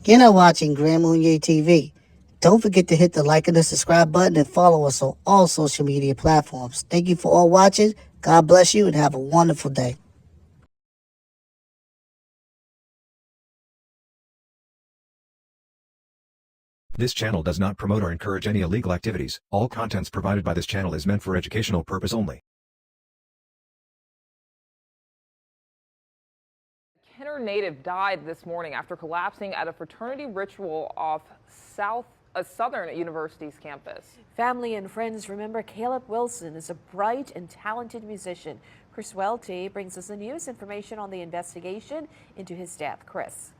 You're not watching Grand Mounier TV. Don't forget to hit the like and the subscribe button and follow us on all social media platforms. Thank you for all watching. God bless you and have a wonderful day. This channel does not promote or encourage any illegal activities. All contents provided by this channel is meant for educational purpose only. Kenner native died this morning after collapsing at a fraternity ritual off Southern University's campus. Family and friends remember Caleb Wilson as a bright and talented musician. Chris Welty brings us the news information on the investigation into his death. Chris.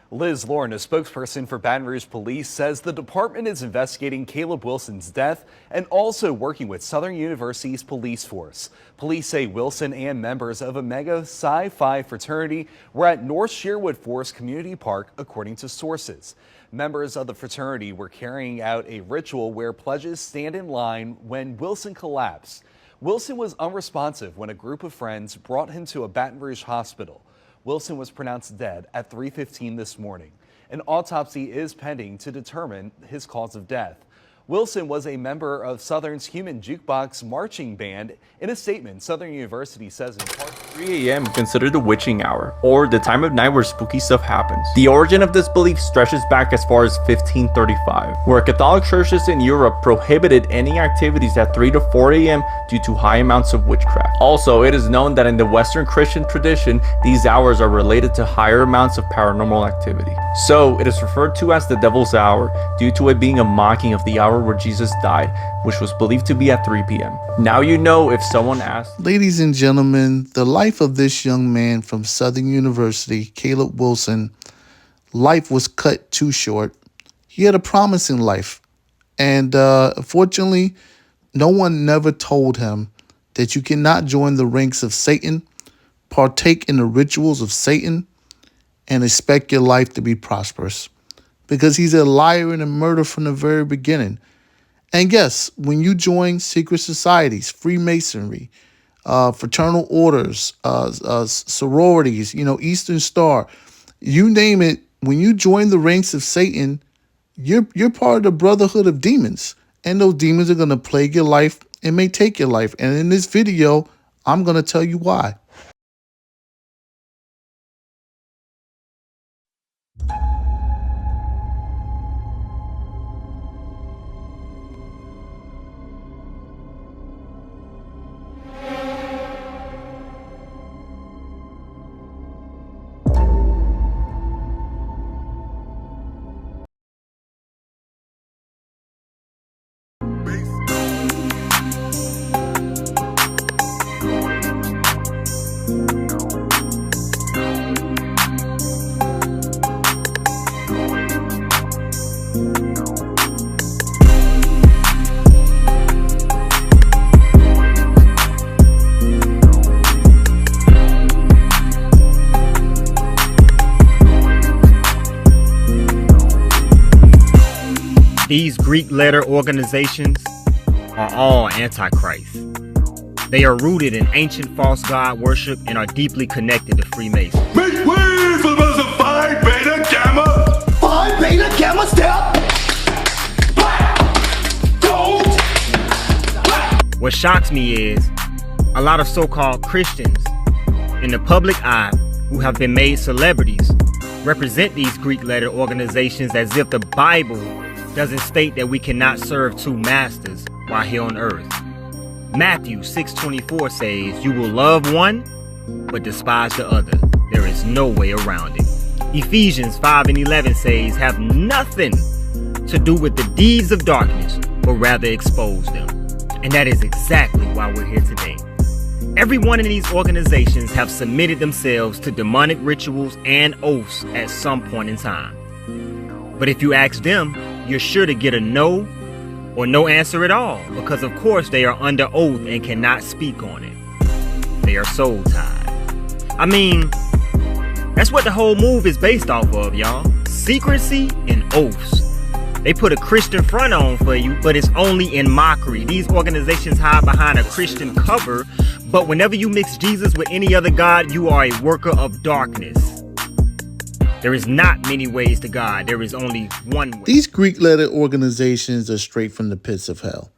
Liz Lauren, a spokesperson for Baton Rouge Police, says the department is investigating Caleb Wilson's death and also working with Southern University's police force. Police say Wilson and members of Omega Psi Phi fraternity were at North Sherwood Forest Community Park, according to sources. Members of the fraternity were carrying out a ritual where pledges stand in line when Wilson collapsed. Wilson was unresponsive when a group of friends brought him to a Baton Rouge hospital. Wilson was pronounced dead at 3:15 this morning. An autopsy is pending to determine his cause of death. Wilson was a member of Southern's Human Jukebox Marching Band. In a statement, Southern University says in part, 3 a.m. considered the witching hour, or the time of night where spooky stuff happens. The origin of this belief stretches back as far as 1535, where Catholic churches in Europe prohibited any activities at 3 to 4 a.m. due to high amounts of witchcraft. Also, it is known that in the Western Christian tradition, these hours are related to higher amounts of paranormal activity. So, it is referred to as the Devil's Hour, due to it being a mocking of the hour where Jesus died, which was believed to be at 3 p.m. Now you know if someone asks. Ladies and gentlemen, the life of this young man from Southern University, Caleb Wilson, life was cut too short. He had a promising life. And unfortunately, no one never told him that you cannot join the ranks of Satan, partake in the rituals of Satan, and expect your life to be prosperous. Because he's a liar and a murderer from the very beginning. And yes, when you join secret societies, freemasonry, fraternal orders, sororities, Eastern Star, you name it, when you join the ranks of Satan, you're part of the brotherhood of demons. And those demons are going to plague your life and may take your life. And in this video, I'm going to tell you why. These Greek letter organizations are all antichrist. They are rooted in ancient false god worship and are deeply connected to Freemasons. Make way for the Phi Beta Gamma! Phi Beta Gamma step! Don't! What shocks me is a lot of so-called Christians in the public eye who have been made celebrities represent these Greek letter organizations as if the Bible doesn't state that we cannot serve two masters while here on earth. Matthew 6:24 says, "You will love one, but despise the other. There is no way around it." Ephesians 5:11 says, "Have nothing to do with the deeds of darkness, but rather expose them." And that is exactly why we're here today. Everyone in these organizations have submitted themselves to demonic rituals and oaths at some point in time. But if you ask them, you're sure to get a no or no answer at all, because of course they are under oath and cannot speak on it. They are soul tied. I mean, that's what the whole move is based off of, y'all. Secrecy and oaths. They put a Christian front on for you, but it's only in mockery. These organizations hide behind a Christian cover, but whenever you mix Jesus with any other god, you are a worker of darkness. There is not many ways to God. There is only one way. These Greek-letter organizations are straight from the pits of hell,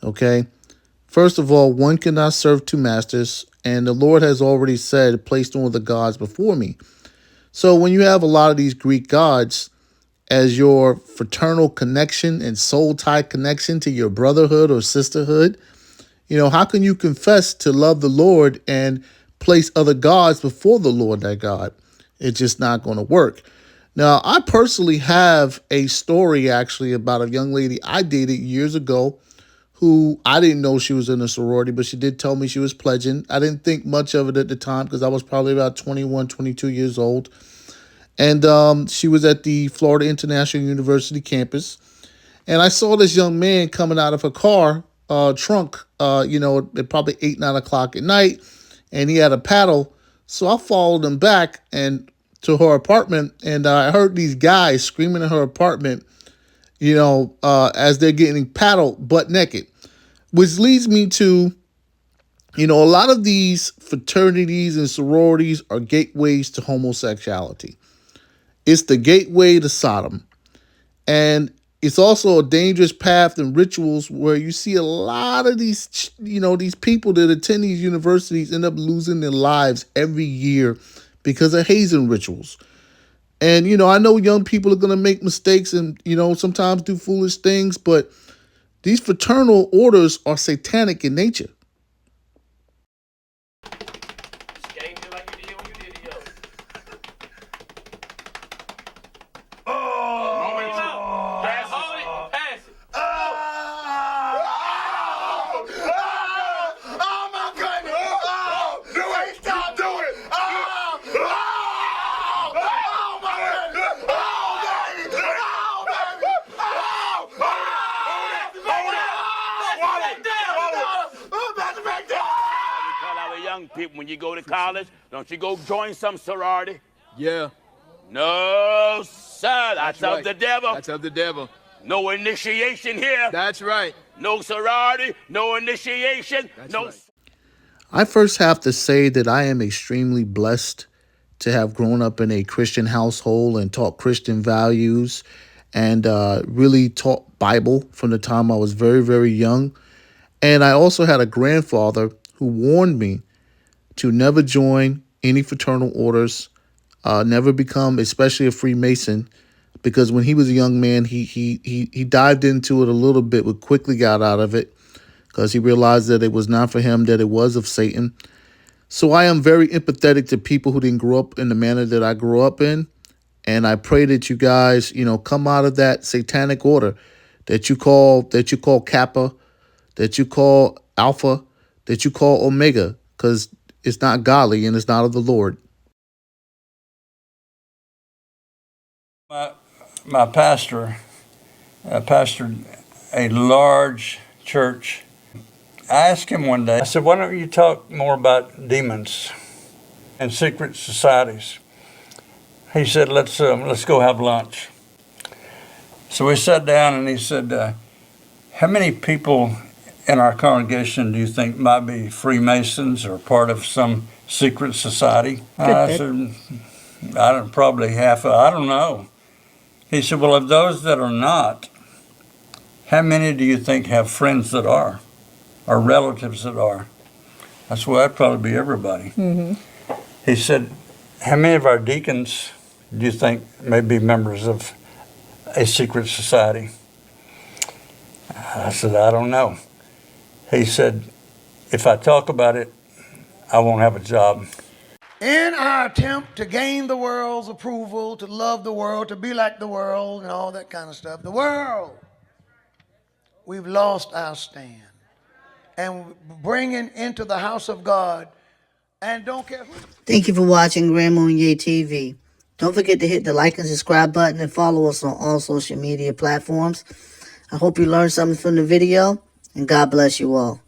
okay? First of all, one cannot serve two masters, and the Lord has already said, placed all the gods before me. So when you have a lot of these Greek gods as your fraternal connection and soul tie connection to your brotherhood or sisterhood, you know, how can you confess to love the Lord and place other gods before the Lord thy God? It's just not going to work. Now, I personally have a story actually about a young lady I dated years ago who I didn't know she was in a sorority, but she did tell me she was pledging. I didn't think much of it at the time because I was probably about 21, 22 years old. And she was at the Florida International University campus. And I saw this young man coming out of her car trunk, at probably 8, 9 o'clock at night. And he had a paddle. So I followed him back and to her apartment. And I heard these guys screaming in her apartment, as they're getting paddled butt naked. Which leads me to, a lot of these fraternities and sororities are gateways to homosexuality. It's the gateway to Sodom. And it's also a dangerous path and rituals where you see a lot of these, these people that attend these universities end up losing their lives every year because of hazing rituals. And, I know young people are going to make mistakes and, sometimes do foolish things, but these fraternal orders are satanic in nature. People, when you go to college, don't you go join some sorority? Yeah. No, sir. That's of right. the devil. That's of the devil. No initiation here. That's right. No sorority, no initiation. That's no. Right. I first have to say that I am extremely blessed to have grown up in a Christian household and taught Christian values and really taught Bible from the time I was very, very young. And I also had a grandfather who warned me to never join any fraternal orders, never become, especially a Freemason, because when he was a young man, he dived into it a little bit, but quickly got out of it because he realized that it was not for him, that it was of Satan. So I am very empathetic to people who didn't grow up in the manner that I grew up in, and I pray that you guys, come out of that satanic order that you call Kappa, that you call Alpha, that you call Omega, because it's not godly and it's not of the Lord. My pastor pastored a large church. I asked him one day, I said, why don't you talk more about demons and secret societies? He said, let's go have lunch. So we sat down and he said, how many people in our congregation do you think might be Freemasons or part of some secret society? I said, probably half. I don't know. He said, well, of those that are not, how many do you think have friends that are, or relatives that are? I said, well, that'd probably be everybody. Mm-hmm. He said, how many of our deacons do you think may be members of a secret society? I said, I don't know. He said, if I talk about it, I won't have a job. In our attempt to gain the world's approval, to love the world, to be like the world, and all that kind of stuff, the world, we've lost our stand. And bringing into the house of God, and don't care who. Thank you for watching Grand Mounier TV. Don't forget to hit the like and subscribe button and follow us on all social media platforms. I hope you learned something from the video, and God bless you all.